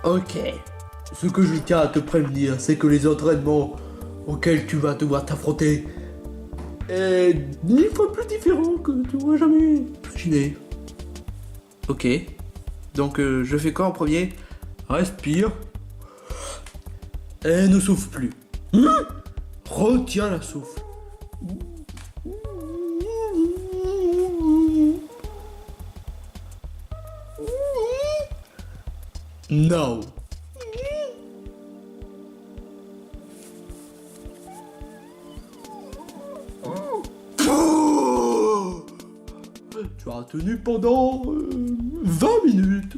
Ok. Ce que je tiens à te prévenir, c'est que les entraînements auxquels tu vas devoir t'affronter est 1000 fois plus différent que tu n'aurais jamais imaginé. Ok. Donc je fais quoi en premier? Respire. Et ne souffle plus. Retiens la souffle. No. Tu as tenu pendant 20 minutes.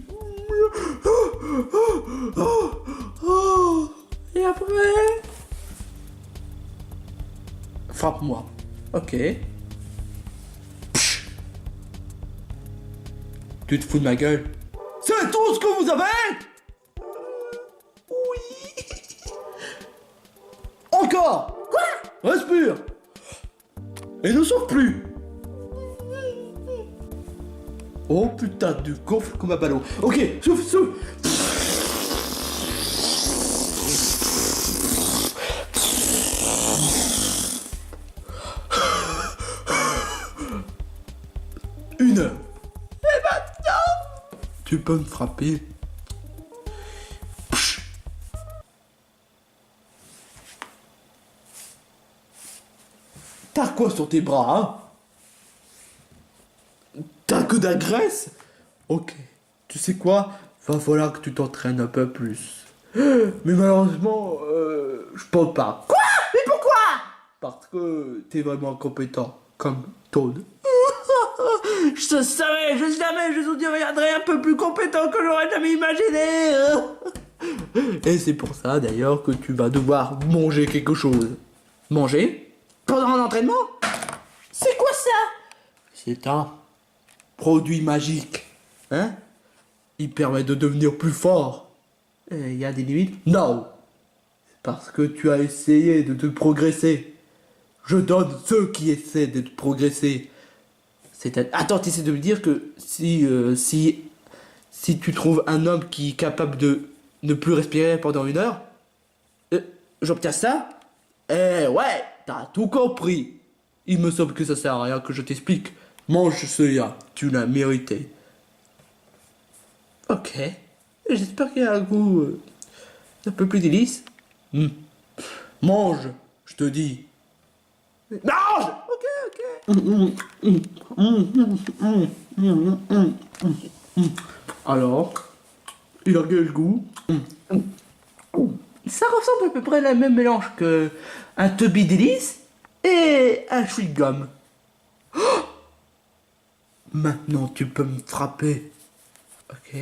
Et après... Frappe-moi. Ok. Psh. Tu te fous de ma gueule? C'est tout ce que vous avez? Oui. Encore. Quoi? Respire. Et ne sors plus. Oh putain, tu gonfles comme un ballon. Ok, souffle, souffle. Une heure. Et maintenant, tu peux me frapper. T'as quoi sur tes bras, hein? T'as que de la graisse? Ok. Tu sais quoi? Va falloir que tu t'entraînes un peu plus. Mais malheureusement, je peux pas. Quoi? Mais pourquoi? Parce que t'es vraiment compétent, comme Toad. Je savais, je vous deviendrais un peu plus compétent que j'aurais jamais imaginé. Et c'est pour ça d'ailleurs que tu vas devoir manger quelque chose. Manger? Pendant un entraînement? C'est quoi ça? C'est un produit magique. Hein? Il permet de devenir plus fort. Il y a des limites? Non. C'est parce que tu as essayé de te progresser. Je donne ceux qui essaient de te progresser. Attends, tu essaies de me dire que si tu trouves un homme qui est capable de ne plus respirer pendant 1 heure, j'obtiens ça? Eh ouais, t'as tout compris. Il me semble que ça sert à rien que je t'explique. Mange cela, tu l'as mérité. Ok. J'espère qu'il y a un goût un peu plus délice. Mange, je te dis. Mange! Ok. Alors, il a quel goût? Ça ressemble à peu près à la même mélange que un Toby Délice et un chewing-gum. Oh! Maintenant, tu peux me frapper. Ok.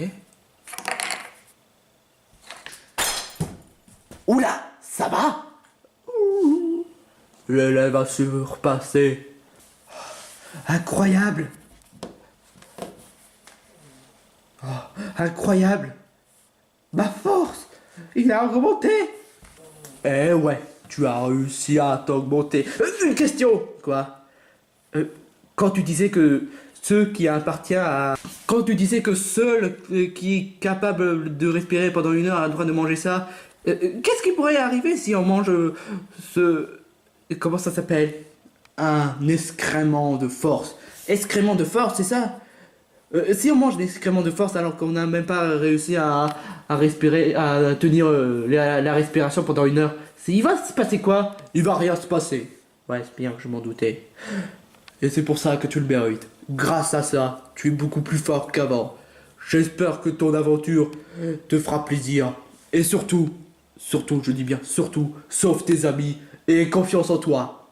Oula, ça va? Le lait va surpasser. Incroyable. Oh, incroyable. Ma force, il a augmenté. Eh ouais, tu as réussi à t'augmenter. Une question. Quoi? Quand tu disais que ceux qui appartient à... Quand tu disais que seul qui est capable de respirer pendant 1 heure a le droit de manger ça, qu'est-ce qui pourrait arriver si on mange ce... Comment ça s'appelle? Un excrément de force. Excrément de force, c'est ça? Si on mange des excréments de force alors qu'on n'a même pas réussi à respirer, à tenir la respiration pendant 1 heure, il va se passer quoi? Il va rien se passer. Ouais, c'est bien, je m'en doutais. Et c'est pour ça que tu le mérites. Grâce à ça, tu es beaucoup plus fort qu'avant. J'espère que ton aventure te fera plaisir. Et surtout, je dis bien surtout, sauve tes amis et aie confiance en toi.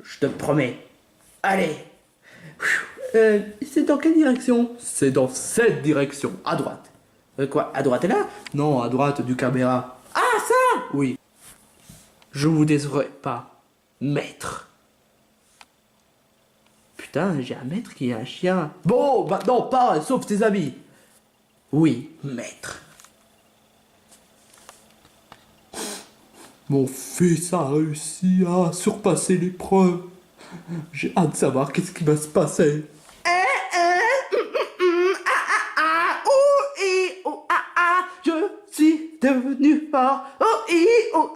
Je te promets. Allez. C'est dans quelle direction? C'est dans cette direction, à droite. Quoi? À droite est là? Non, à droite du caméra. Ah, ça? Oui. Je vous décerai pas, maître. Putain, j'ai un maître qui est un chien. Bon, maintenant parle, sauf tes amis. Oui, maître. Mon fils a réussi à surpasser l'épreuve. J'ai hâte de savoir qu'est-ce qui va se passer. Je devenu fort. Oh, oh,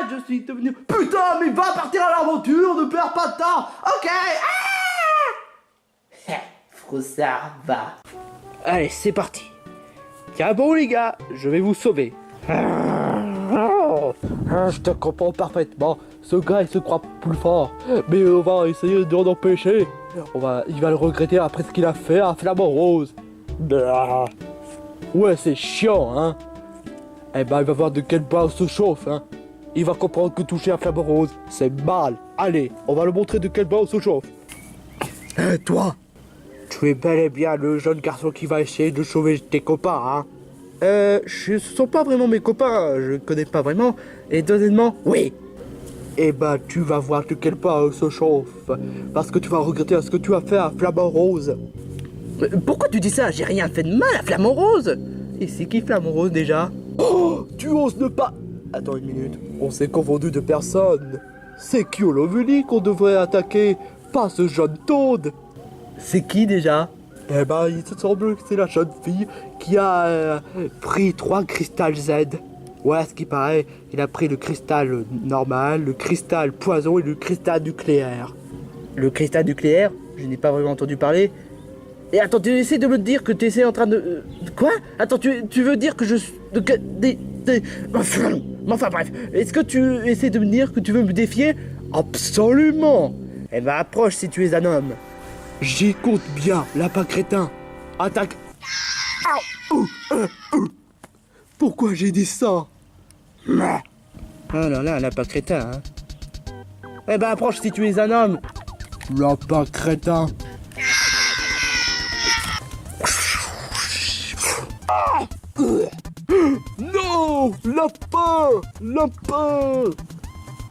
je suis devenu... Putain, mais va partir à l'aventure, ne perds pas de temps. Ok, Froussard, va. Allez, c'est parti. Tiens bon les gars, je vais vous sauver. Je te comprends parfaitement. Ce gars il se croit plus fort. Mais on va essayer de l'en empêcher. Il va le regretter après ce qu'il a fait à Flamant Rose. Ouais, c'est chiant, hein. Eh ben, il va voir de quel bois on se chauffe, hein. Il va comprendre que toucher à Flamant Rose, c'est mal. Allez, on va le montrer de quel bois on se chauffe. Toi, tu es bel et bien le jeune garçon qui va essayer de sauver tes copains, hein. Ce sont pas vraiment mes copains, je connais pas vraiment. Et deuxièmement, oui. Eh ben, tu vas voir de quel bois on se chauffe. Parce que tu vas regretter ce que tu as fait à Flamant Rose. Pourquoi tu dis ça? J'ai rien fait de mal à Flamant Rose. Et c'est qui Flamant Rose déjà? Oh, tu oses ne pas... Attends une minute, on s'est confondu de personne. C'est Kyolomuli qu'on devrait attaquer, pas ce jeune Toad. C'est qui déjà? Eh ben, il se semble que c'est la jeune fille qui a pris 3 cristals Z. Ouais, ce qui paraît, il a pris le cristal normal, le cristal poison et le cristal nucléaire. Le cristal nucléaire? Je n'ai pas vraiment entendu parler. Et attends, tu essaies de me dire que tu essaies en train de... quoi? Attends, tu veux dire que je suis... Enfin bref, est-ce que tu essaies de me dire que tu veux me défier? Absolument. Eh ben approche si tu es un homme. J'écoute bien, lapin crétin. Attaque. Pourquoi j'ai dit ça? Oh là là, lapin crétin, hein. Eh ben approche si tu es un homme. Lapin crétin. Non! Lapin! Lapin!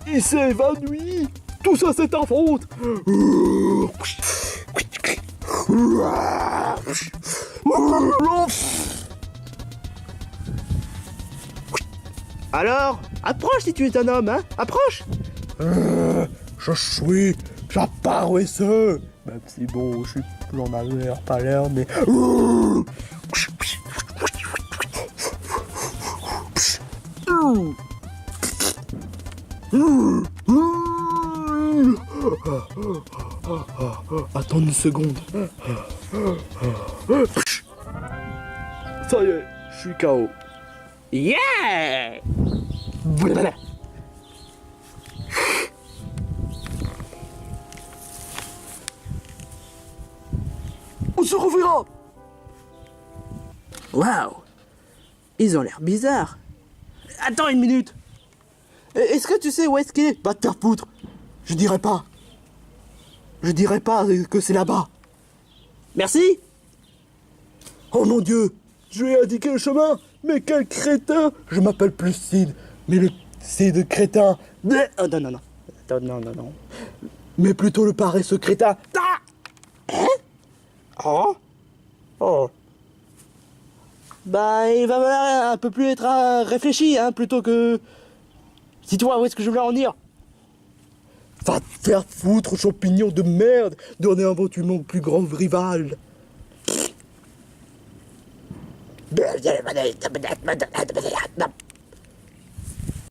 Il s'est évanoui! Tout ça c'est ta faute! Alors, approche si tu es un homme, hein? Approche! Je suis paresseux! Même si bon, je suis plus en arrière, pas l'air, mais... Attends une seconde. Ça y est, je suis KO. Yeah! On se reverra. Waouh! Ils ont l'air bizarres. Attends une minute. Est-ce que tu sais où est-ce qu'il est? Va te faire foutre. Je dirai pas. Je dirai pas que c'est là-bas. Merci. Oh mon Dieu, je lui ai indiqué le chemin. Mais quel crétin. Je m'appelle plus Sid. Mais le Sid crétin. Oh non, non, non. Attends, non, non, non. Mais plutôt le paresseux crétin. Ah! Hein? Oh? Oh. Bah, il va falloir un peu plus être réfléchi, hein, plutôt que... Si tu vois où est-ce que je voulais en dire. Va te faire foutre, champignon de merde, donner un vote mon plus grand rival.